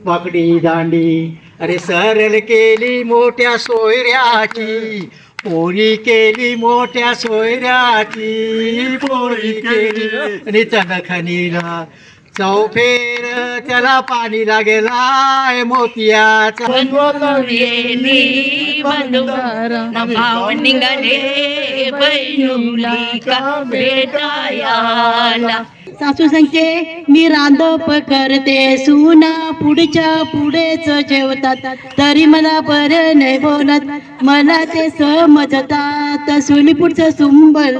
वाकडी दांडी अरे सरळ केली मोठ्या सोयऱ्याची, पोरी केली मोठ्या सोयऱ्याची, पोरी केली आणि चणखणीला चौफेर त्याला पाणी लागेलाय मोतियाचा. भाव निघाले बहिणुली का भेटायाला. सासू सांगते मी रांधप करते, सुना पुढच्या पुढेच जेवतात, तरी मला बरं नाही बोलत, मला ते समजतात, सुनी पुढचं सुंबल.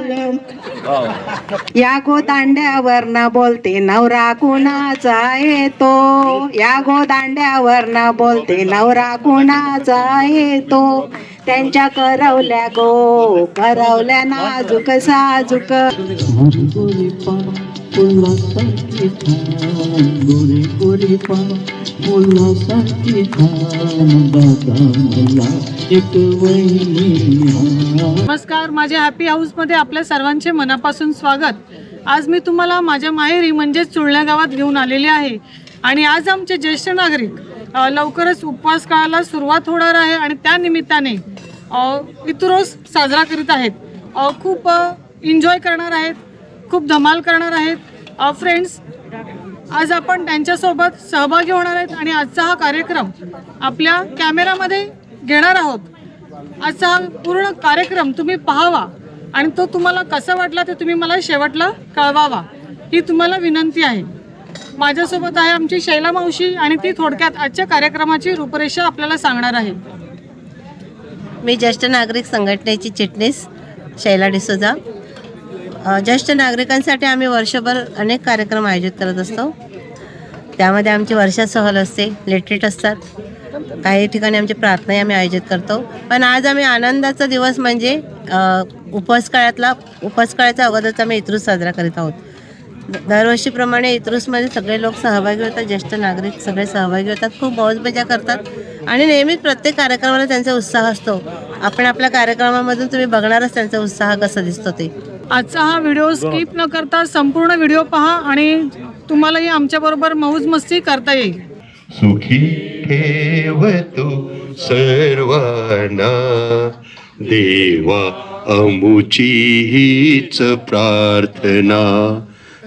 या गोदांड्यावर न बोलते नवरा कुणाचा येतो, या गोदांड्यावर न बोलते नवरा कुणाचा येतो, त्यांच्या करवल्या गो करवल्या नाजूक साजूक. नमस्कार, माझ्या हॅपी हाऊसमध्ये आपल्या सर्वांचे मनापासून स्वागत. आज मी तुम्हाला माझ्या माहेरी म्हणजेच चुळण्या गावात घेऊन आलेले आहे आणि आज आमचे ज्येष्ठ नागरिक लवकरच उपवास काळाला सुरुवात होणार आहे आणि त्या निमित्ताने पितृरोज साजरा करीत आहेत. खूप एन्जॉय करणार आहेत, खूप धमाल करणार आहेत. फ्रेंड्स, आज आपण त्यांच्यासोबत सहभागी होणार आहेत आणि आजचा हा कार्यक्रम आपल्या कॅमेरामध्ये घेणार आहोत. आजचा हा पूर्ण कार्यक्रम तुम्ही पाहावा आणि तो तुम्हाला कसा वाटला ते तुम्ही मला शेवटला कळवावा, ही तुम्हाला विनंती आहे. माझ्यासोबत आहे आमची शैला मावशी आणि ती थोडक्यात आजच्या कार्यक्रमाची रूपरेषा आपल्याला सांगणार आहे. मी ज्येष्ठ नागरिक संघटनेची चिटणीस शैला डिसोजा. ज्येष्ठ नागरिकांसाठी आम्ही वर्षभर अनेक कार्यक्रम आयोजित करत असतो. त्यामध्ये आमची वर्षा सहल असते, लेटरेट असतात, काही ठिकाणी आमची प्रार्थनाही आम्ही आयोजित करतो. पण आज आम्ही आनंदाचा दिवस म्हणजे उपवास काळाच्या अगोदरचा आम्ही इत्रूस साजरा करीत आहोत. दरवर्षीप्रमाणे इत्रूसमध्ये सगळे लोक सहभागी होतात, ज्येष्ठ नागरिक सगळे सहभागी होतात, खूप मौजमजा करतात आणि नेहमीच प्रत्येक कार्यक्रमाला त्यांचा उत्साह असतो. आपण आपल्या कार्यक्रमामधून तुम्ही बघणारच त्यांचा उत्साह कसा दिसतो ते. आजचा हा व्हिडिओ स्किप न करता संपूर्ण व्हिडिओ पहा आणि तुम्हालाही आमच्याबरोबर मौज मस्ती करता येईल. सुखी ठेव तू सर्वांना देवा अमुची हीच प्रार्थना,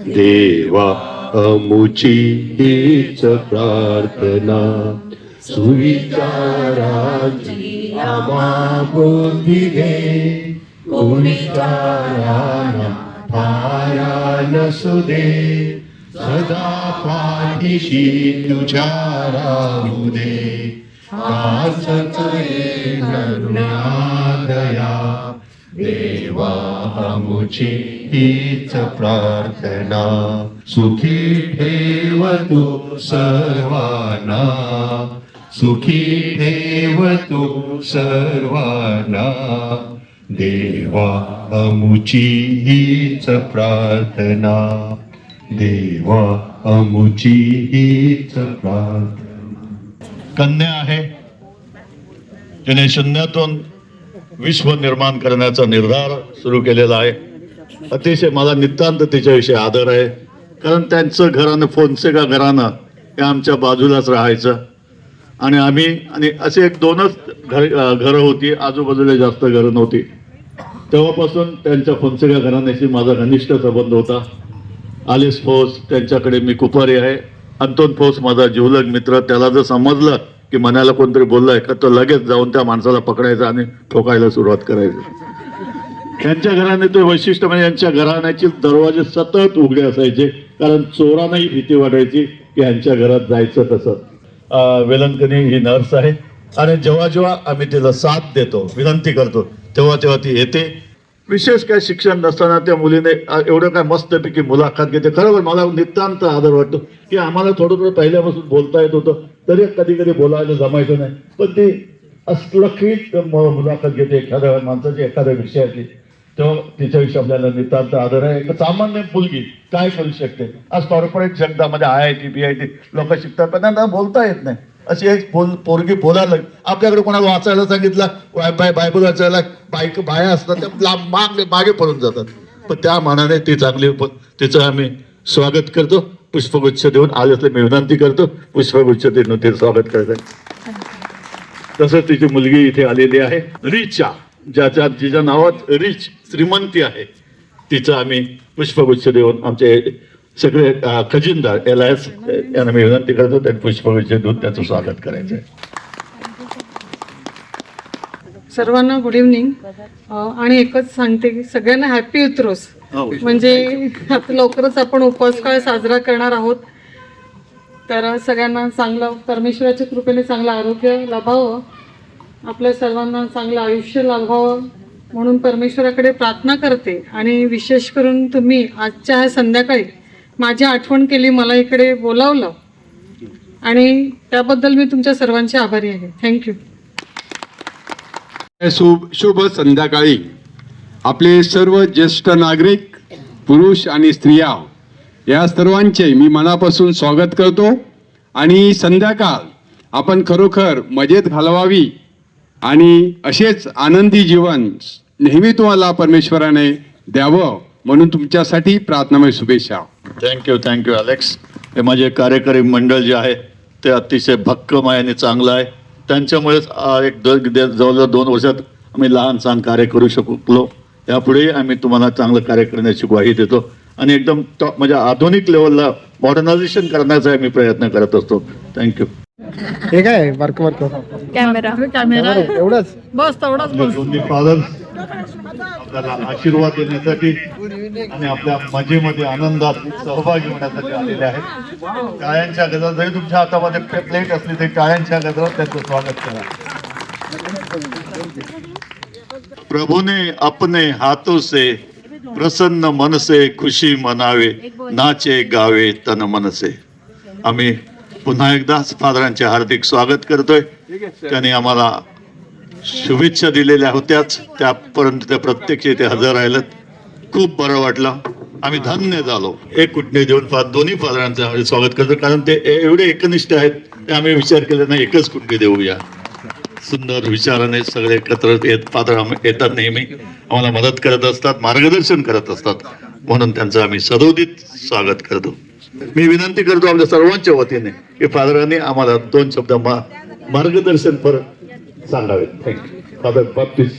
देवा अमुची हीच प्रार्थना. सुविचारांची आम्हा बुद्धी दे, विचारांना थारा नसू दे, सदा पाठीशी तुझ्या राहू दे. काच करे करुणादया, देवा अमुची हीच प्रार्थना. सुखी ठेव तू सर्वांना, सुखी ठेव तू सर्वांना, देवा अमुची हीच प्रार्थना, देवा अमुची हीच प्रार्थना. कन्या आहे जिने शून्यातून विश्व निर्माण करण्याचा निर्धार सुरू केलेला आहे. अतिशय मला नितांत तिच्याविषयी आदर आहे, कारण त्यांचं घरानं फोनसेका घरानं हे आमच्या बाजूलाच राहायचं आणि असे एक दोनच घरं होती, आजूबाजूला जास्त घरं नव्हती. तेव्हापासून त्यांच्या फोनसेका घराण्याशी माझा घनिष्ठ संबंध होता. आलिस फोस त्यांच्याकडे मी कुपारी आहे, अंतोन फोस माझा जिवलग मित्र. त्याला जर समजलं की मनाला कोणतरी बोललाय का तो लगेच जाऊन त्या माणसाला पकडायचा आणि ठोकायला सुरुवात करायची. यांच्या घराने ते वैशिष्ट्य म्हणजे यांच्या घराण्याचे दरवाजे सतत उघडे असायचे, कारण चोरांनाही भीती वाटायची की यांच्या घरात जायचं कसं. वेलंकनी ही नर्स आहे आणि जेव्हा जेव्हा आम्ही तिला साथ देतो, विनंती करतो, तेव्हा तेव्हा ती येते. विशेष काय शिक्षण नसताना त्या मुलीने एवढं काय मस्तपैकी मुलाखत घेते. खरोखर मला नितांत आदर वाटतो की आम्हाला थोडं थोडं पहिल्यापासून बोलता येत होतं, तरी कधी कधी बोलायला जमायचं नाही, पण ती असलखीत मुलाखत घेते एखाद्या माणसाची एखाद्या विषयाची. तेव्हा तिच्याविषयी आपल्याला नितांत आदर आहे. एक सामान्य मुलगी काय करू शकते. आज कॉर्पोरेट जगतामध्ये IIT BIT लोक शिकतात, पण त्यांना बोलता येत नाही. अशी एक पोरगी बोलायला आपल्याकडे कोणाला वाचायला सांगितलं, बायबल वाचायला बाया असतात त्या मागे पडून जातात. पण त्या मानाने ती चांगली, तिचं आम्ही स्वागत करतो पुष्पगुच्छ देऊन आज असले मी विनंती करतो पुष्पगुच्छ देऊन ते स्वागत करतात. तसंच तिची मुलगी इथे आलेली आहे रिचा, जिच्या नावात रिच श्रीमंती आहे, तिचं आम्ही पुष्पगुच्छ देऊन आमचे सगळे खजिनदार LIS यांना मी विनंती करतो त्यांनी पुष्पगुच्छ देऊन त्याचं स्वागत करायचं आहे. सर्वांना गुड इव्हनिंग. आणि एकच सांगते की सगळ्यांना हॅपी उतरोस. म्हणजे आता लवकरच आपण उपवास काळ साजरा करणार आहोत, तर सगळ्यांना चांगलं परमेश्वराच्या कृपेने चांगलं आरोग्य लाभावं, आपल्या सर्वांना चांगलं आयुष्य लाभावं म्हणून परमेश्वराकडे प्रार्थना करते. आणि विशेष करून तुम्ही आजच्या ह्या संध्याकाळी माझी आठवण केली, मला इकडे बोलावलं, आणि त्याबद्दल मी तुमच्या सर्वांचे आभारी आहे. थँक्यू. शुभ संध्याकाळी आपले सर्व ज्येष्ठ नागरिक पुरुष आणि स्त्रिया या सर्वांचे मी मनापासून स्वागत करतो. आणि संध्याकाळ आपण खरोखर मजेत घालवावी आणि असेच आनंदी जीवन नेहमी तुम्हाला परमेश्वराने द्यावं म्हणून तुमच्यासाठी प्रार्थनामय शुभेच्छा. Thank you Alex. हे माझे कार्यकारी मंडळ जे आहे ते अतिशय भक्कम आहे आणि चांगलं आहे. त्यांच्यामुळेच जवळजवळ 2 वर्षात आम्ही लहान सहान कार्य करू शकलो. यापुढेही आम्ही तुम्हाला चांगलं कार्य करण्याची ग्वाही देतो आणि एकदम म्हणजे आधुनिक लेवलला मॉडर्नायझेशन करण्याचा मी प्रयत्न करत असतो. थँक्यू. हे काय बारक कॅमेरा एवढंच बस तेवढाच बस. दोन्ही फादर आपल्याला आशीर्वाद देण्यासाठी आणि आपल्या मजेमध्ये आनंदात सहभागी होण्यासाठी आलेले आहेत. टाळ्यांच्या गजरात जरी तुमच्या हातामध्ये प्लेट असली तरी टाळ्यांच्या गजरात त्यांचं स्वागत करा. प्रभु ने अपने हाथों से प्रसन्न मन से खुशी मनावे, नाचे गावे तन मन से. आम्ही पुन्हा एकदा फादरांचे हार्दिक स्वागत करतोय. त्यांनी आम्हाला शुभेच्छा दिलेल्या होत्याच, त्यापर्यंत ते प्रत्यक्ष इथे हजर राहिलेत. खूप बरं वाटलं, आम्ही धन्य झालो. एक कुटणे देऊन दोन्ही फादरांचं आम्ही स्वागत करतो, कारण ते एवढे एकनिष्ठ आहेत ते आम्ही विचार केला नाही एकच कुटणे देऊया. सुंदर विचाराने सगळे एकत्र फादर येतात, नेहमी आम्हाला मदत करत असतात, मार्गदर्शन करत असतात, म्हणून त्यांचं आम्ही सदोदित स्वागत करतो. मी विनंती करतो आपल्या सर्वांच्या वतीने की फादरांनी आम्हाला 2 शब्द मार्गदर्शन परत सांगावे. Thank you. Father Baptist,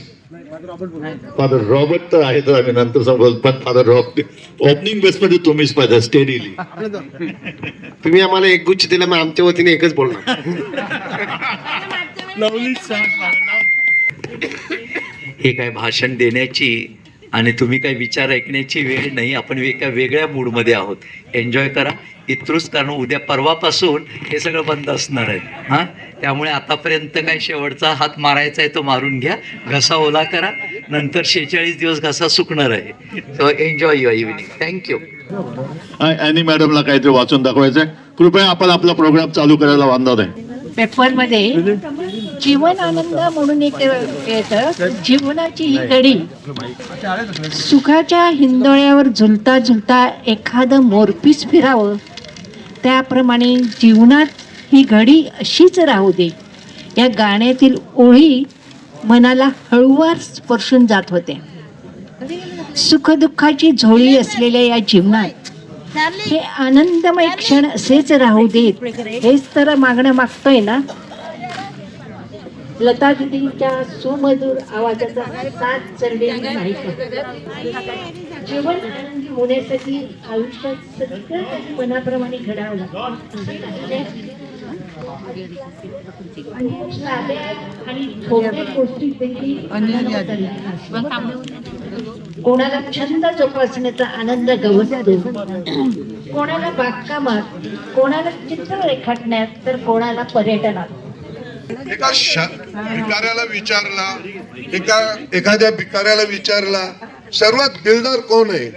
father Robert तर आहे, तर आम्ही नंतर सांगू, पण फादर ओपनिंग बेसमध्ये तुम्हीच पाहिजे स्टेडीली. तुम्ही आम्हाला एक गुच्छ दिला, मग आमच्या वतीने एकच बोलणार. हे काय भाषण देण्याची आणि तुम्ही काय विचार ऐकण्याची वेळ नाही. आपण एका वेगळ्या मूडमध्ये आहोत. एन्जॉय करा, इतरूच, कारण उद्या परवापासून हे सगळं बंद असणार आहे. हां, त्यामुळे आतापर्यंत काय शेवटचा हात मारायचा आहे तो मारून घ्या, घसा ओला करा, नंतर 46 दिवस घसा सुकणार आहे. So enjoy your evening. Thank you. Any मॅडमला काहीतरी वाचून दाखवायचंय. कृपया आपण आपला प्रोग्राम चालू करायला वांधा नाही. पेपरमध्ये जीवन आनंद म्हणून एक येतं, जीवनाची ही घडी सुखाच्या हिंदोळ्यावर झुलता झुलता एखादं मोरपीस फिरावं, त्याप्रमाणे जीवनात ही घडी अशीच राहू दे. या गाण्यातील ओळी मनाला हळूवार स्पर्शून जात होते. सुखदुःखाची झोळी असलेल्या या जीवनात हे आनंदमय क्षण असेच राहू देत, हेच तर मागणं मागतोय ना. लता दिदींच्या सुमधुर आवाजाचा साथ चढलेली नाही. जीवन आनंदी होण्यासाठी आयुष्यात सगळं काही मनाप्रमाणे घडावं लागतं. आणि छोट्या गोष्टी कोणाला छंद जोपासण्याचा आनंद गवसतो, कोणाला बागकामात, कोणाला चित्र रेखाटण्यात, तर कोणाला पर्यटनात. एखाद्या भिकाऱ्याला विचारला सर्वात दिलदार कोण आहे,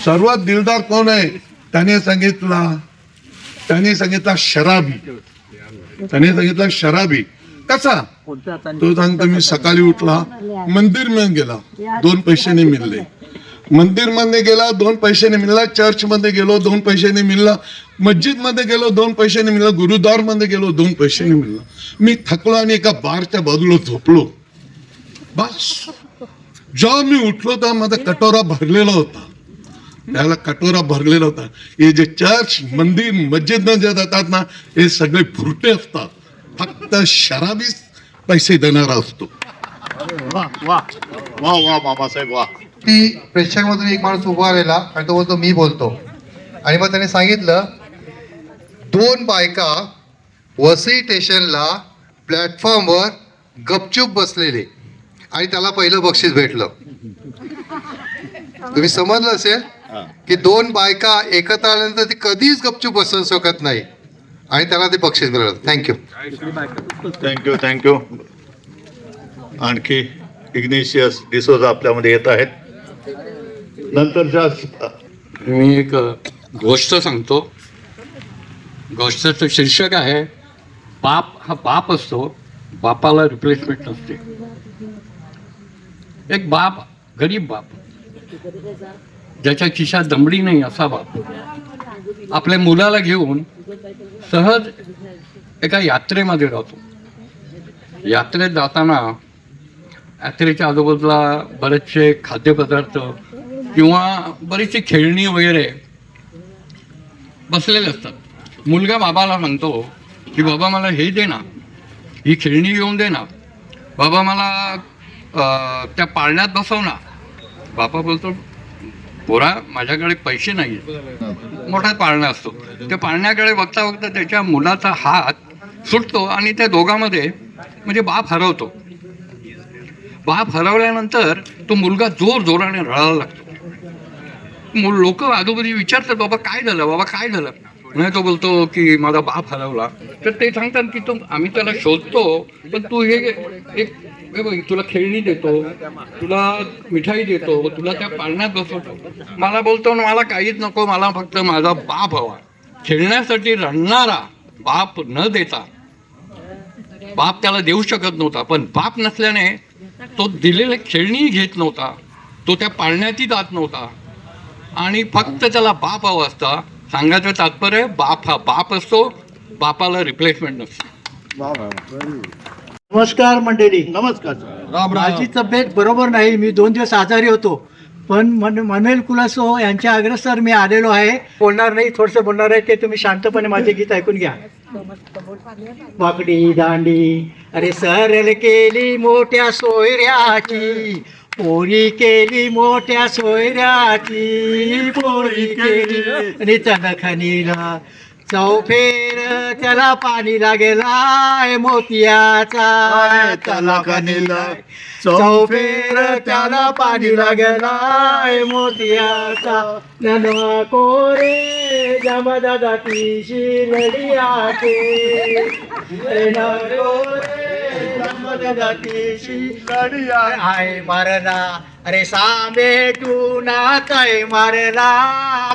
सर्वात दिलदार कोण आहे, त्याने सांगितला शराबी. त्याने सांगितला शराबी. कसा? तो सांगतो मी सकाळी उठला, मंदिर मध्ये गेला, 2 पैसे नाही मिळले. मंदिर मध्ये गेला, 2 पैसे नाही मिळला. चर्च मध्ये गेलो, 2 पैसे नाही मिळला. मस्जिद मध्ये गेलो, 2 पैसे नाही मिळला. गुरुद्वार मध्ये गेलो, 2 पैसे नाही मिळला. मी थकलो आणि एका बारच्या बाजूला झोपलो. बस जेव्हा मी उठलो तेव्हा माझा कटोरा भरलेला होता. त्याला कटोरा भरलेला होता. हे जे चर्च मंदिर मस्जिद जे जातात ना हे सगळे फुरटे असतात, फक्त शराबीच पैसे देणारा असतो. वा वा वा वा मामासाहेब वा. ती प्रेक्षकामधून एक माणूस उभा राहिला आणि तो बोलतो मी बोलतो. आणि मग त्याने सांगितलं 2 बायका वसई स्टेशनला प्लॅटफॉर्मवर गपचूप बसलेले आणि त्याला पहिलं बक्षीस भेटलं. तुम्ही समजलं असेल की 2 बायका एकत्र आल्यानंतर ती कधीच गपचूप बसू शकत नाही आणि त्याला ते बक्षीस मिळालं. थँक्यू. Thank you thank you. आणखी इग्नेशियस डिसोजा आपल्यामध्ये येत आहेत. नंतरच्या मी एक गोष्ट सांगतो. गोष्टीचं शीर्षक आहे बाप हा बाप असतो, बापाला रिप्लेसमेंट नसते. एक बाप, गरीब बाप, ज्याच्या खिशात दमडी नाही असा बाप आपल्या मुलाला घेऊन सहज एका यात्रेमध्ये जातो. यात्रेत जाताना यात्रेच्या आजूबाजूला बरेचसे खाद्यपदार्थ किंवा बरीचशी खेळणी वगैरे बसलेले असतात. मुलगा बाबाला म्हणतो की बाबा मला हे दे ना, ही खेळणी घेऊन दे ना, बाबा मला त्या पाळण्यात बसव ना. बाबा बोलतो पोरा माझ्याकडे पैसे नाही. मोठा पाळणा असतो, त्या पाळण्याकडे बघता बघता त्याच्या मुलाचा हात सुटतो आणि त्या दोघांमध्ये म्हणजे बाप हरवतो. बाप हरवल्यानंतर तो मुलगा जोराने रडायला लागतो. लोक आजूबाजू विचारतात बाबा काय झालं, बाबा काय झालं. नाही तो बोलतो की माझा बाप हरवला. तर ते सांगतात की तो आम्ही त्याला शोधतो, पण तू एक तुला खेळणी देतो, तुला मिठाई देतो, तुला त्या पाळण्यात बसवतो. मला बोलतो मला काहीच नको, मला फक्त माझा बाप हवा. खेळण्यासाठी रडणारा बाप न देता, बाप त्याला देऊ शकत नव्हता, पण बाप नसल्याने तो दिलेले खेळणी घेत नव्हता, तो त्या पाळण्यातही जात नव्हता आणि फक्त त्याला बाप हवा असता. सांगायचं तात्पर्य बाप हा बाप असतो, बापाला रिप्लेसमेंट नसतो. नमस्कार मंडळी. नमस्कार. माझी तब्येत बरोबर नाही, मी 2 दिवस आजारी होतो, पण मनुएल कुलासो यांच्या आग्रहासर मी आलेलो आहे. बोलणार नाही, थोडंसं बोलणार आहे, ते तुम्ही शांतपणे माझे गीत ऐकून घ्या. वाकडी दांडी अरे सरल केली मोठ्या सोयऱ्याची, पोरी केली मोठ्या सोयऱ्याची, पोरी केली आणि तनखनीला चौफेर त्याला पाणी लागेलाय मोतियाचा, त्याला खनीला चौफेर त्याला पाणी लागेलाय मोतियाचा. ननवा कोरे जमदा जातीशी लढियाचे, आय मारला अरे सामे तू नाचाय मारला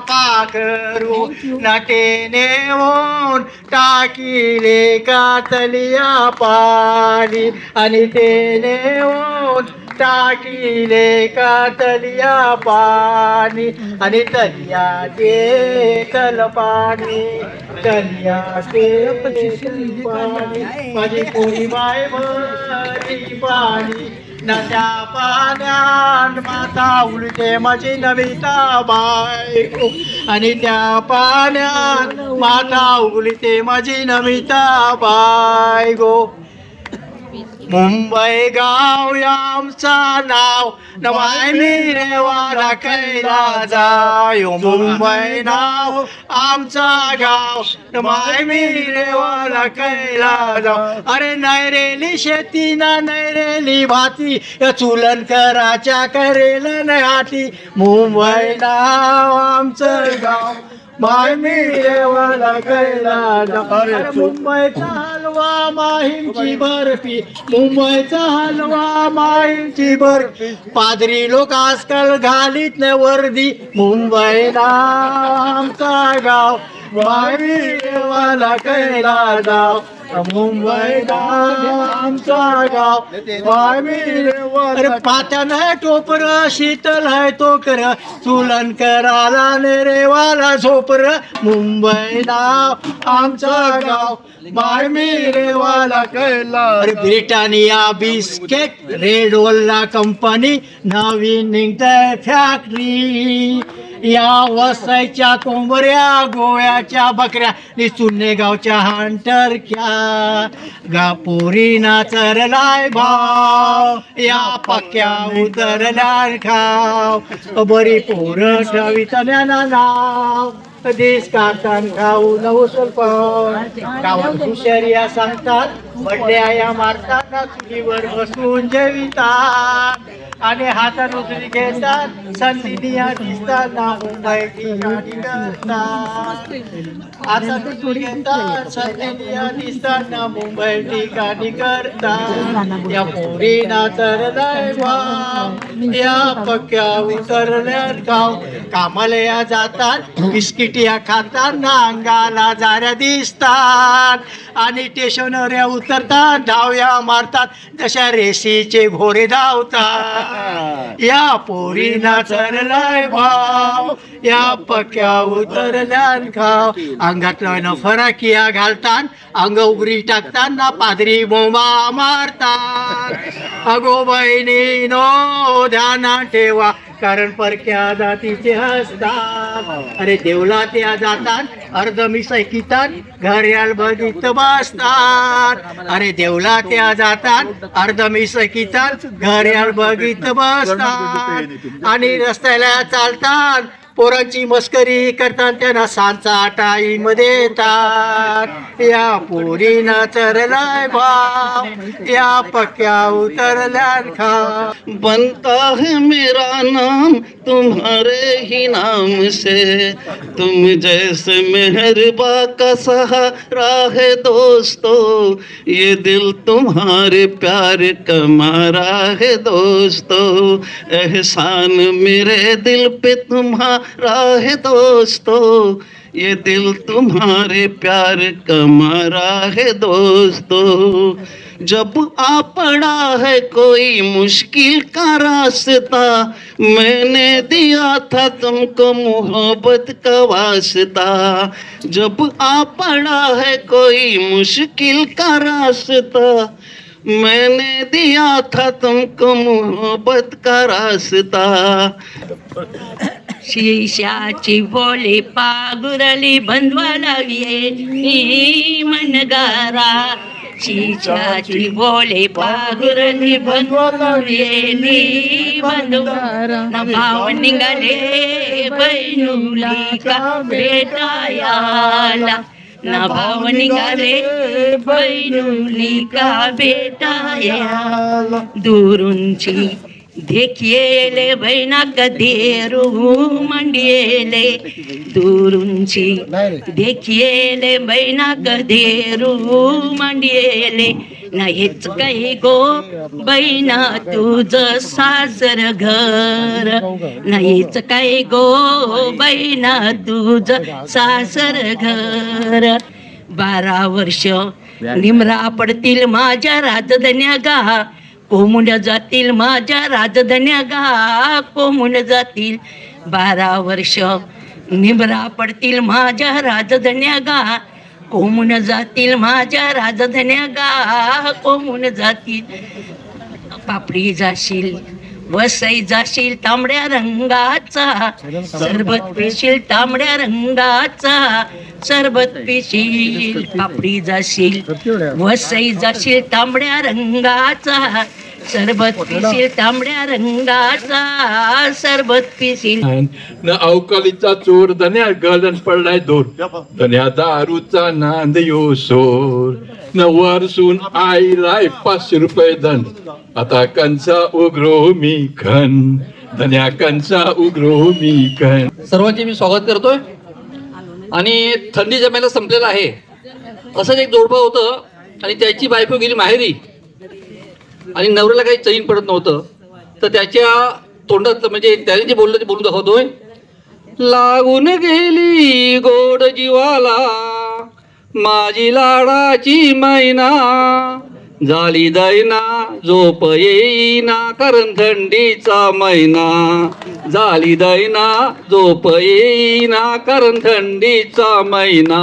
पाखरू नाटेने ओन टाकीले कातलिया पाणी आणि तेने ओन टाकीले कातलिया पाणी आणि तलियाचे तलपाणी, तलियाचे पाणी, माझी कोणी बाय भरी पाणी. नद्या पाण्यात माता उलटे माझी नमिता बायको, आणि त्या पाण्यात माता उलटे माझी नमिता बायको. मुंबई गाव आमचा नाव नवाय मी रेवाला कैला जायो. मुंबई नाव आमचा गाव नवाय मी रेवाला कैला जाव. अरे नैरेली शेती ना नैरेली भाती, या चुलन कराच्या करेल हाती. मुंबई नाव आमचं गाव माय मी रेवाला कैला जाव. अरे मुंबईचा हलवा माहीमची बर्फी, मुंबईचा हलवा माहीमची बर्फी. पादरी लोक आजकाल घालीत न वर्दी. मुंबई आमचा गाव माय मी रेवाला कैला जाव. मुंबई आमचा गाव माय मी रेवाला. अरे पात्यान है टोपर, शीतल है टोकर, चुलन कराला ने रेवाला झोपर. मुंबई नाव आमचा गाव माय मी रेवाला कैला. अरे Britannia biscuit red Ola company नवीन निघताय फॅक्टरी. या वसायच्या कोंबऱ्या गोव्याच्या बकऱ्या नि चुन्ने गावच्या हांटरक्या गा पोरीना चरलाय भाव या पक्क्या उतरल्या खाव बरी पोरं ठवितल्या नाव देश काढतान खाऊ नऊ पण गावात हुशारिया सांगतात बड्या या मारताना चुलीवर बसून जेवितात आणि हातात उचली घेतात संधीनिया दिसताना मुंबई ठिकाणी करतात हातात उचली घेतात संधीनिया दिसताना मुंबई ठिकाणी करतात या पोरीना तरलाय भाव या पक्क्या उतरल्या गाव कामाला या जातात बिस्किटिया खाताना अंगाला जाऱ्या दिसतात आणि स्टेशनवर उतरतात धावया मारतात जशा रेशीचे घोडे धावतात या पोरीना चरलाय भाव या पक्या उतरल्या खाव अंगातला फराकिया घालतात अंग उघडी टाकताना पादरी बोंबा मारतात अगो बहिणी नो ध्यानात ठेवा कारण परक्या जातीचे असतात अरे देवला त्या जातात अर्ध मिसैकितात घर्याळ बघित बसतात अरे देवला त्या जातात अर्ध मिसैकितात घर्याळ बघित बसतात आणि रस्त्याला चालतात पोरांची मस्करी करतात त्यांना सांचा टाईम देतात या पोरीना चरलाय भाव या पक्या उतरल्या खा बनता है मेरा नाम तुम्हारे ही नाम से तुम जैसे मेहरबा का सहारा है दोस्तों ये दिल तुम्हारे प्यार का मारा है दोस्तों एहसान मेरे दिल पे तुम्हारा है दोस्तों ये दिल तुम्हारे प्यार का मारा है दोस्तों जब आ पड़ा है कोई मुश्किल का रास्ता मैंने दिया था तुमको मोहब्बत का वास्ता जब आ पड़ा है कोई मुश्किल का रास्ता मैंने दिया था तुमको मोहब्बत का रास्ता शिष्याची बोली पागुरली बंधवा लागली मनगारा शिष्याची बोली पागुरली बंधवा लागली बंधुगारा न भाव निघाले बहिणुली का भेटायाला न भाव निघाले बहिणुली का भेटायाला दुरूंची देखिएले बहिणा कधेरू मंडिएले दुरूंची देखिएले बहिणा कधेरू मंडिएले नाहीच काही गो बहिणा तुझं सासर घर नाहीच काही गो बहिणा तुझं सासर घर 12 वर्ष निमरा पडतील माझ्या राजधान्या गा कोमुंड जातील माझ्या राजधान्या गा कोमुंड जातील 12 वर्ष निमरा पडतील माझ्या राजधान्या गा कोमुन जातील माझ्या राजधान्या गा कोमुन जातील पापडी जाशील वसई जाशील तांबड्या रंगाचा सरबत पिशील तांबड्या रंगाचा सरबत पिशील पापडी जाशील वसई जाशील तांबड्या रंगाचा सरबत पिशील तांबड्या रंगाचा सरबत पिशील न अवकाळीचा चोर धन्या गलन पडलाय दोर धन्या दारूचा नांद यो सोर न वरसून आईलाय 500 रुपये धन आता कंचा उग्रो मी खन धन्या कंचा उग्रो मी खन. सर्वांचे मी स्वागत करतोय आणि थंडी जमायला संपलेला आहे. असंच एक जोडपं होतं आणि त्याची बायको गेली माहेरी आणि नवऱ्याला काही चैन पडत नव्हतं तर त्याच्या तोंडात म्हणजे त्याने जे बोललं ते बोलून दाखवतोय. लागून गेली गोड जीवाला माझी लाडाची मैना झाली दैना झोप येईना कारण थंडीचा महिना झाली दैना झोप येईना कारण थंडीचा महिना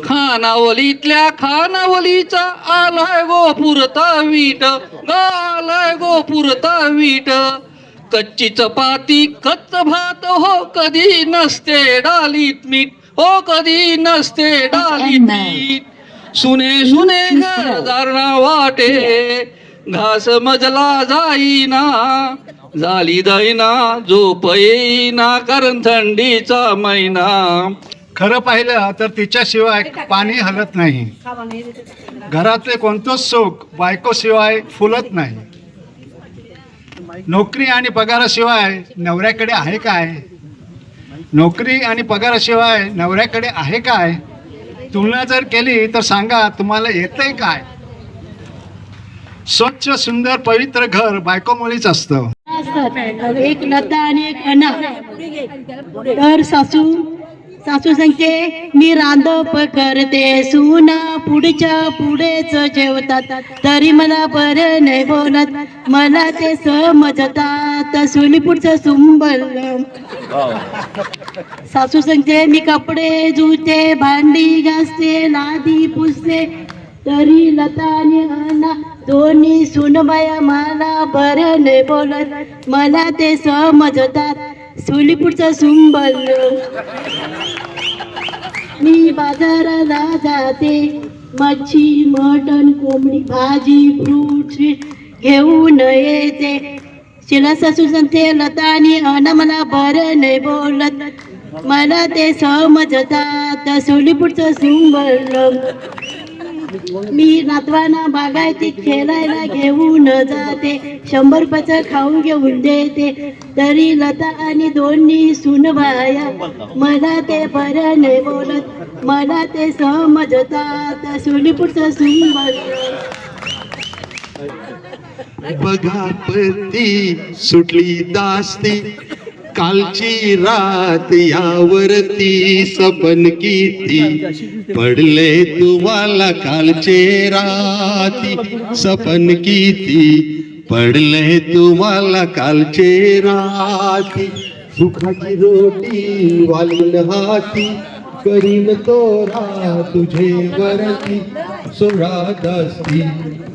खानावलीतल्या खानावलीचा आलाय गोपुरता वीट गालाय गोपुरता वीट कच्ची चपाती कच्च भात हो कधी नसते डालीत मीठ हो कधी नसते डालीत मीठ सुने सुने घरदारणा वाटे घास मजला जाईना झाली दैना झोप येईना कारण थंडीचा महिना. खरं पाहिलं तर तिच्याशिवाय पाणी हलत नाही. घरातले कोणतंच सुख बायकोशिवाय फुलत नाही. नोकरी आणि पगाराशिवाय नवऱ्याकडे आहे काय? नोकरी आणि पगाराशिवाय नवऱ्याकडे आहे काय? तुलना जर केली तर सांगा तुम्हाला येतंय काय? स्वच्छ सुंदर पवित्र घर बायकोमुळेच असतं. एक लता आणि एक अना. तर सासू सांगते मी रांधप करते सुना पुढच्या पुढेच जेवतात तरी मला बरं नाही बोलत मला ते समजतात सुनी पुढचं सुंबल. सासू सांगते मी कपडे धुते भांडी घासते लादी पुसते तरी लता आणि अना दोन्ही सुनबाया मला बरं नाही बोलत मला ते समजतात सुनी पुढचं सुंबल. मी बाजाराला जाते मच्छी मटण कोंबडी भाजी फ्रूट घेऊन येते. शिला सासू सांगते लता आणि अना मला बरं नाही बोलत मला ते समजतात सोली पुढचं सुंबल. मी नातवांना बागायतीत खेळायला घेऊन जाते 100 रुपयाचं खाऊ घेऊन देते तरी लता आणि दोन्ही सुनबाया मला ते बरं नाही बोलत मला ते समजतात सोनी पुढचं सुंबल. बघा पती सुटली दास्ती कालची रात यावरती सपन किती पडले तुम्हाला कालचे राती सपन किती पडले तुम्हाला कालचे राती सुखाची रोटी वालीन हाती करीन तोरा तुझे वरती सोळा दस्ती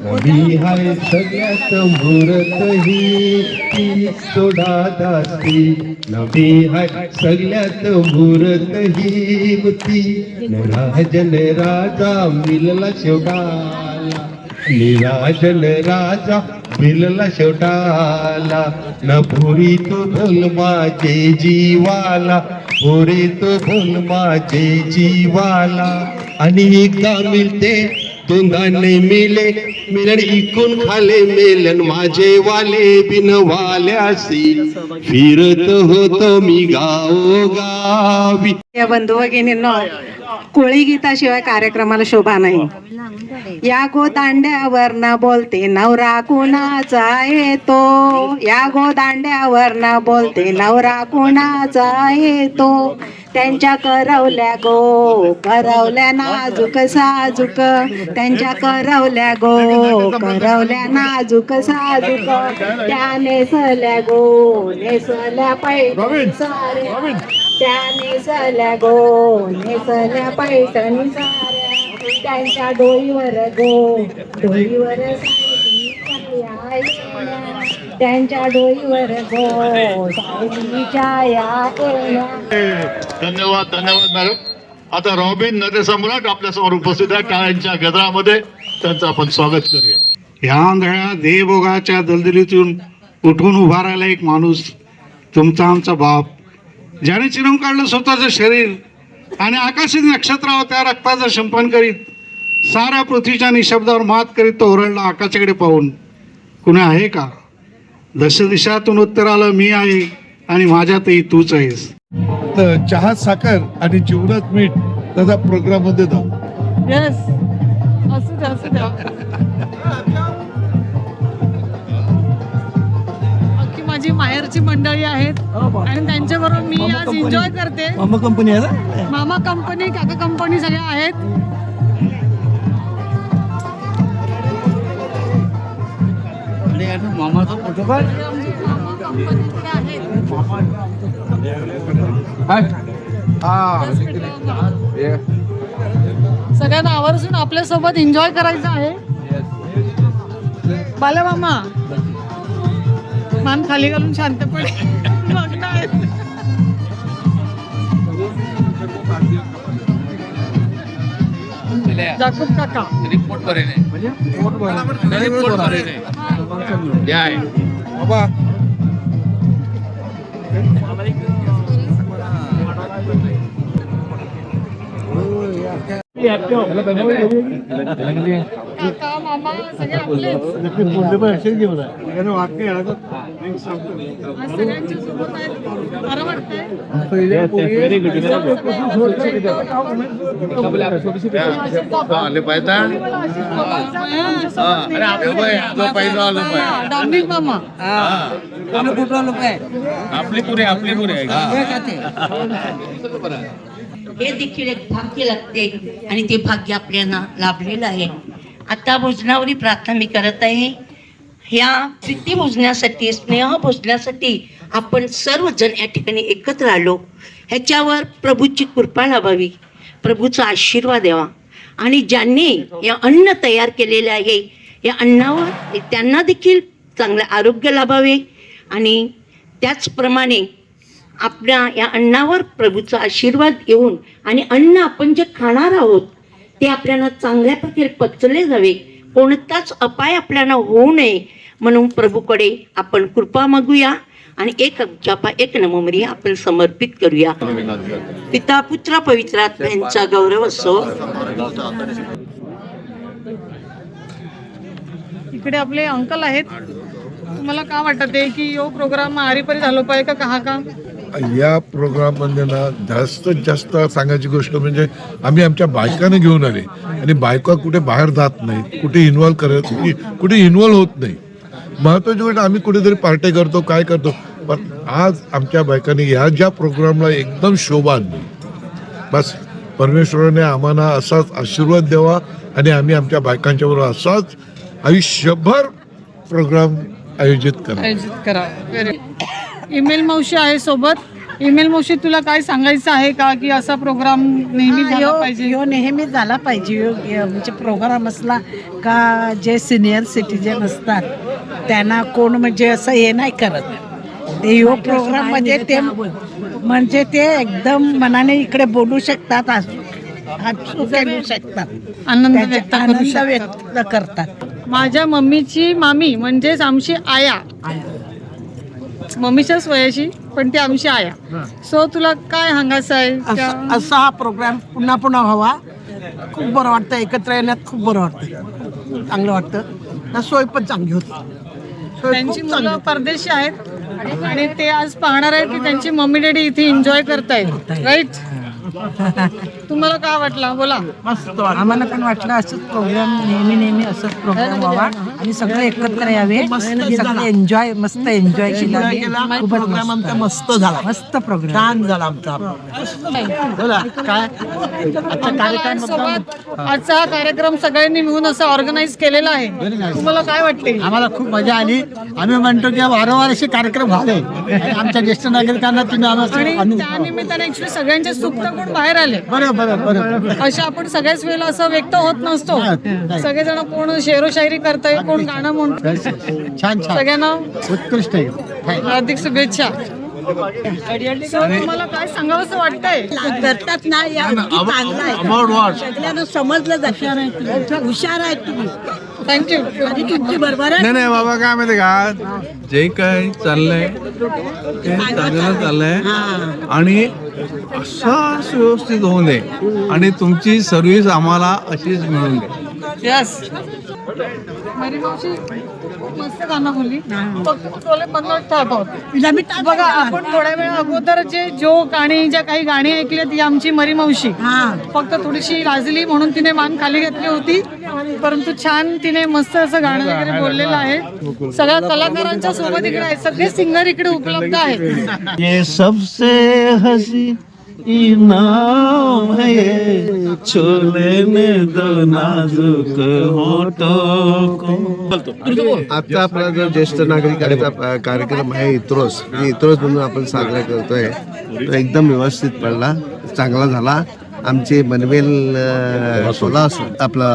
नवी हाय सगळ्यात मुहूर्त ही सोळा दस्ती नवी हाय सगळ्यात मुहूर्त ही निराजन राजा मिलला शेवटाला निराजन राजा मिलला शेवटाला न पुरी तो बोल माझे जीवाला पुरी तो बोल माझे जीवाला आणि एकदा मिळते दोनदा नाही मिले मिलन इकून खाले मेलन माझे वाले बिनवाल्यासी फिरत होतो मी गावोगावी. या बंधू भगिनींनो कोळी गीताशिवाय कार्यक्रमाला शोभा नाही. या गोदांड्यावर न बोलते नवरा कुणाचा येतो या गोदांड्यावर न बोलते नवरा कुणाचा येतो त्यांच्या करवल्या गो करवल्या नाजूक साजूक त्यांच्या करवल्या गो करवल्या नाजूक साजूक त्या नेसल्या गो नेसल्या पैठणी साऱ्या त्या नेसल्या गो नेसल्या पैठणी साऱ्या त्यांच्या डोईवर गो डोईवर त्यांच्या डोईवर गो सावलीच्या धन्यवाद धन्यवाद मॅडम. आता रॉबिन नटसम्राट आपल्या समोर उपस्थित आहे. टाळ्यांच्या गजरामध्ये त्यांचं आपण स्वागत करूया. ह्या आंधळ्या देहभोगाच्या दलदलीतून उठून उभा राहिला एक माणूस तुमचा आमचा बाप ज्याने चिरून काढलं स्वतःचं शरीर आणि आकाशात नक्षत्रावर त्या रक्ताचं शंपन करीत साऱ्या पृथ्वीच्या निशब्दावर मात करीत तो ओरडला आकाशाकडे पाहून कुणी आहे का? दश दिशातून उत्तर आलं मी आहे आणि माझ्यातही तूच आहेस. तर चहात साखर आणि जीवनात मीठ त्याचा प्रोग्राम मध्ये दाव. येस असू द्या असू द्या. अख्खी माझी माहेरची मंडळी आहेत आणि त्यांच्याबरोबर मी आज एन्जॉय करते. मामा कंपनी आहे ना? मामा कंपनी काका कंपनी सगळ्या आहेत. मामाचा फोटो काढ. सगळ्यांना आवर्जून आपल्या सोबत एन्जॉय करायचं आहे. बाला मामा मान खाली घालून शांतपणे बघणं आहे. जाकूब काका काका मामा सगळे आपलेच. आज सगळ्यांच्या सोबत आहेत. बरं वाटतंय. डांबिक मामा हे देखील एक भाग्य लागते आणि ते भाग्य आपल्याला लाभलेलं आहे. आता भोजनावरी प्रार्थना मी करत आहे. ह्या प्रीती भोजनासाठी, स्नेह भोजनासाठी आपण सर्वजण या ठिकाणी एकत्र आलो. ह्याच्यावर प्रभूची कृपा लाभावी, प्रभूचा आशीर्वाद द्यावा आणि ज्यांनी या अन्न तयार केलेले आहे या अन्नावर त्यांना देखील चांगले आरोग्य लाभावे आणि त्याचप्रमाणे आपल्या या अन्नावर प्रभूचा आशीर्वाद येऊन आणि अन्न आपण जे खाणार आहोत ते आपल्याला चांगल्या प्रकारे पचले जावे, कोणताच अपाय आपल्याला होऊ नये म्हणून प्रभूकडे आपण कृपा मागूया आणि एक जपा एक नमोमरी आपण समर्पित करूया. पिता पुत्र पवित्र आत्म्यांचा गौरव असो. इकडे आपले अंकल आहेत. तुम्हाला काय वाटत आहे की यो प्रोग्राम आरीपरी झालो पाहिजे का का? या प्रोग्राममध्ये ना जास्तीत जास्त सांगायची गोष्ट म्हणजे आम्ही आमच्या बायकांना घेऊन आले आणि बायका कुठे बाहेर जात नाही, कुठे इन्व्हॉल्व होत नाही. महत्वाची गोष्ट आम्ही कुठेतरी पार्टी करतो, काय करतो, पण आज आमच्या बायकांनी या ज्या प्रोग्रामला एकदम शोभा आणली. बस परमेश्वराने आम्हाला असाच आशीर्वाद द्यावा आणि आम्ही आमच्या बायकांच्या बरोबर असाच आयुष्यभर प्रोग्राम आयोजित करा. ईमेल मावशी आहे सोबत. ईमेल मावशी, तुला काय सांगायचं आहे का की असा प्रोग्राम नेहमी झाला पाहिजे? ह्यो नेहमी झाला पाहिजे. म्हणजे प्रोग्राम असला का जे सिनियर सिटीजन असतात त्यांना कोण म्हणजे असं हे नाही करत. ते ह्यो प्रोग्राम मध्ये ते म्हणजे ते एकदम मनाने इकडे बोलू शकतात, हसू खेळू शकतात, आनंद व्यक्त करतात. माझ्या मम्मीची मामी म्हणजेच आमची आया, मम्मीच्याच वयाची पण ती आमची आया. सो तुला काय सांगायचं आहे? असा हा प्रोग्राम पुन्हा पुन्हा व्हावा. खूप बरं वाटतं, एकत्र येण्यात खूप बरं वाटतं, चांगलं वाटतं. सोय पण चांगली होती. त्यांची मुलं परदेशी आहेत आणि ते आज पाहणार आहेत की त्यांची मम्मी डॅडी इथे एन्जॉय करतायत, राईट? तुम्हाला काय वाटलं? बोला. मस्त आम्हाला पण वाटलं असंच प्रोग्राम नेहमी असंच प्रोग्राम व्हावा आणि सगळे एकत्र यावे, सगळे एन्जॉय मस्त एन्जॉय केला. प्रोग्राम आमचा मस्त झाला, मस्त प्रोग्राम छान झाला आमचा. बोला काय सोबत आजचा हा कार्यक्रम सगळ्यांनी मिळून असा ऑर्गनाईज केलेला आहे. तुम्हाला काय वाटते? आम्हाला खूप मजा आली. आम्ही म्हणतो की वारंवार असे कार्यक्रम व्हावे. आमच्या ज्येष्ठ नागरिकांना तुम्ही आणि त्यानिमित्ताने ऍक्च्युली सगळ्यांचे सुप्त गुण बाहेर आले. बरोबर. अशा आपण सगळ्याच वेळेला असं व्यक्त होत नसतो. सगळेजण कोण शेरोशायरी करताय, कोण गाणं म्हणतोय. छान सगळ्यांना उत्कृष्ट हार्दिक शुभेच्छा. तुम्हाला काय सांगावंसं वाटतंय? करतात ना या चांगलं आहे, सगळ्यांना समजलं जातं. हुशार आहे तुम्ही. थँक्यू. आणि तुमची बरोबर आहे. नाही बाबा, काय माहिती का, जे काय चाललंय ते चांगलं चाललंय आणि असं सुव्यवस्थित होऊ नये आणि तुमची सर्व्हिस आम्हाला अशीच मिळून दे. यस. माझी मावशी मस्त गाणं बोलली. फक्त टोले 15 आठवत. बघा, आपण थोड्या वेळ अगोदर जे जोक आणि ज्या काही गाणी ऐकली ती आमची मरी मावशी फक्त थोडीशी लाजली म्हणून तिने मान खाली घातली होती, परंतु छान तिने मस्त असं गाणं वगैरे बोललेलं आहे. सगळ्या कलाकारांच्या सोबत इकडे आहेत, सगळे सिंगर इकडे उपलब्ध आहेत. ये सबसे हसी इनाम है ये छोलेने दो नाजुक होठों को. आता आपला जो ज्येष्ठ नागरिकांचा कार्यक्रम आहे इत्रोस म्हणून आपण साजरा करतोय, तो एकदम व्यवस्थित पडला, चांगला झाला. आमचे मनवेल कोलास, आपला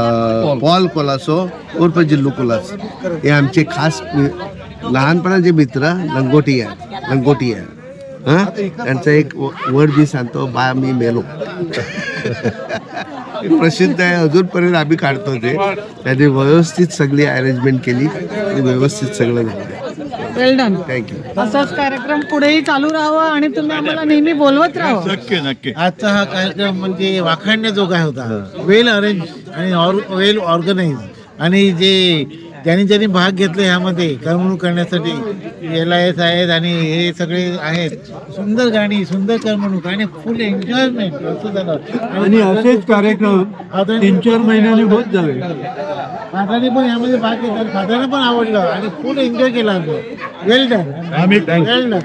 पॉल कोलासो उर्फ जिल्लू कोलास हे आमचे खास लहानपणाचे मित्र लंगोटी आहे हा त्यांचा एक वर्ड मी सांगतो, बा मी मेलो. प्रसिद्ध आहे, अजूनपर्यंत आम्ही काढतो ते. त्यांनी व्यवस्थित सगळी अरेंजमेंट केली आणि व्यवस्थित सगळं झालं. वेल डन. थँक्यू. असाच कार्यक्रम पुढेही चालू राहावा आणि तुम्ही आम्हाला नेहमी बोलवत राहा. नक्की नक्की. आजचा हा कार्यक्रम म्हणजे वाखाणण्याजोगा होता. वेल अरेंज आणि वेल ऑर्गनाइज. आणि ज्यांनी भाग घेतले ह्यामध्ये करमणूक करण्यासाठी LIS आहेत आणि हे सगळे आहेत. सुंदर गाणी, सुंदर करमणूक आणि फुल एन्जॉयमेंट असं झालं. आणि असेच कार्यक्रम 3-4 महिन्यांनी होत जावे. फादराने पण यामध्ये भाग घेतला, फादराने पण आवडलं आणि फुल एन्जॉय केला. वेल डन.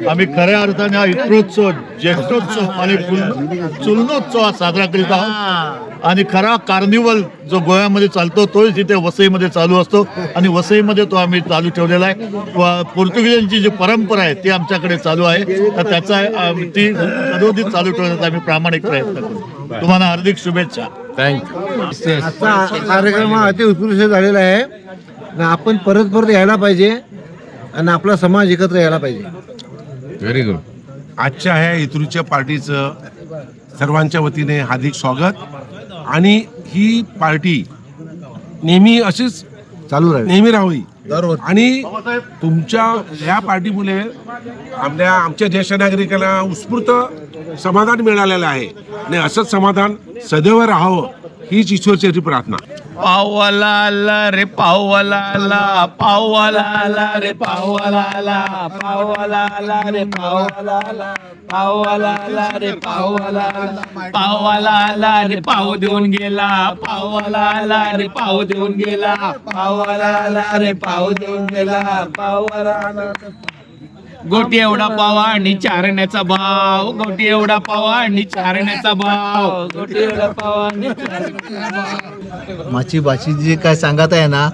आम्ही खऱ्या अर्थाने हा इत्रोत्सव, ज्येष्ठोत्सव आणि चुलनोत्सव हा साजरा करीत आहोत. आणि खरा कार्निवल जो गोव्यामध्ये चालतो तोच इथे वसईमध्ये चालू असतो आणि वसईमध्ये तो आम्ही चालू ठेवलेला आहे. पोर्तुगीजांची जी परंपरा आहे ती आमच्याकडे चालू आहे, तर त्याचा ती सदोदित चालू ठेवण्याचा आम्ही प्रामाणिक प्रयत्न करू. तुम्हाला हार्दिक शुभेच्छा. थँक्यू. आजचा कार्यक्रम हा अति उत्कृष्ट झालेला आहे आणि आपण परत यायला पाहिजे आणि आपला समाज एकत्र यायला पाहिजे. Very good. आजच्या ह्या इथरूच्या पार्टीचं सर्वांच्या वतीने हार्दिक स्वागत. आणि ही पार्टी नेहमी अशीच चालू राहील, नेहमी राहावी. आणि तुमच्या या पार्टीमुळे आमच्या ज्येष्ठ नागरिकांना उत्स्फूर्त समाधान मिळालेलं आहे आणि असंच समाधान सदैव राहावं हीच ईश्वरचरणी प्रार्थना. पाववाला आला रे पाववाला आला, पाववाला आला रे पाववाला आला, पाववाला आला रे पाववाला आला, पाववाला आला रे पाववाला आला, पाववाला आला रे पाव देऊन गेला, पाववाला आला रे पाव देऊन गेला, पाववाला आला रे पाव देऊन गेला, पाववाला आला. गोटी एवढा पावा आणि चारण्याचा भाव, गोटी एवढा पावा आणि चारण्याचा भाव, गोटी एवढा पावा आणि चारण्याचा भाव. माझी भाषी जे काय सांगत आहे ना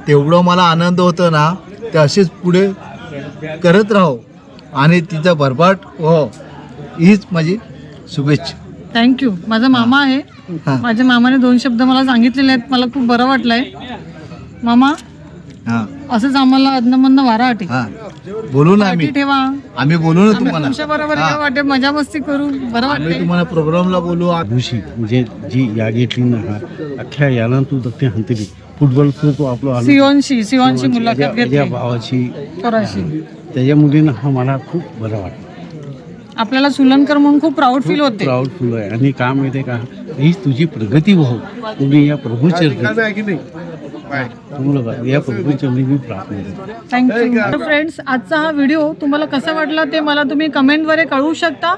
तेवढं मला आनंद होतो ना, ते असेच पुढे करत राहो आणि तिचा भरभराट हो हीच माझी शुभेच्छा. थँक्यू. माझा मामा आहे, माझ्या मामाने 2 शब्द मला सांगितलेले आहेत, मला खूप बरं वाटलंय. मामा असंच आम्हाला अदनमधनं वारा वाटे बोलू ना पार्टी ठेवा, आम्ही बोलू ना तुम्हाला. तुमच्या बरोबर या वाटे मजा मस्ती करू, बरं वाटतं. तुम्हाला प्रोग्रामला बोलू. दिवशी म्हणजे जी या घेतली ना अख्ख्या याला तू दत्ते हाणतली फुटबॉलचं तो आपलं सिओनशी मुलाखत घेतली भावाची कोराशी. त्याच्या मुलीनं हा मला खूप बरं वाटतं. आपल्याला सुलनकर म्हणून खूप प्राऊड फील होते. प्राऊडफुल आहे. आणि का माहिती आहे का, ही तुझी प्रगती व्हावं तुम्ही या प्रभूचरणी तुम्हाला या प्रभूचरणी मी प्रार्थना करतो. थँक्यू. फ्रेंड्स, आजचा हा व्हिडिओ तुम्हाला कसा वाटला ते मला तुम्ही कमेंटद्वारे कळवू शकता.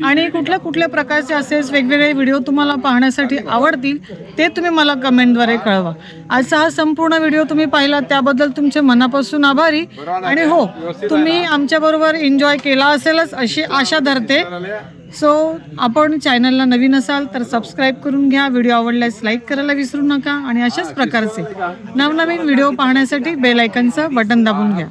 आणि कुठल्या कुठल्या प्रकारचे असेच वेगवेगळे व्हिडिओ तुम्हाला पाहण्यासाठी आवडतील ते तुम्ही मला कमेंटद्वारे कळवा. आजचा हा संपूर्ण व्हिडिओ तुम्ही पाहिला त्याबद्दल तुमचे मनापासून आभारी. आणि हो, तुम्ही आमच्याबरोबर एन्जॉय केला असेलच अशी आशा धरते. सो आपण चॅनलला नवीन असाल तर सबस्क्राईब करून घ्या. व्हिडिओ आवडल्यास लाईक करायला विसरू नका. आणि अशाच प्रकारचे नवनवीन व्हिडिओ पाहण्यासाठी बेल आयकॉनचं बटन दाबून घ्या.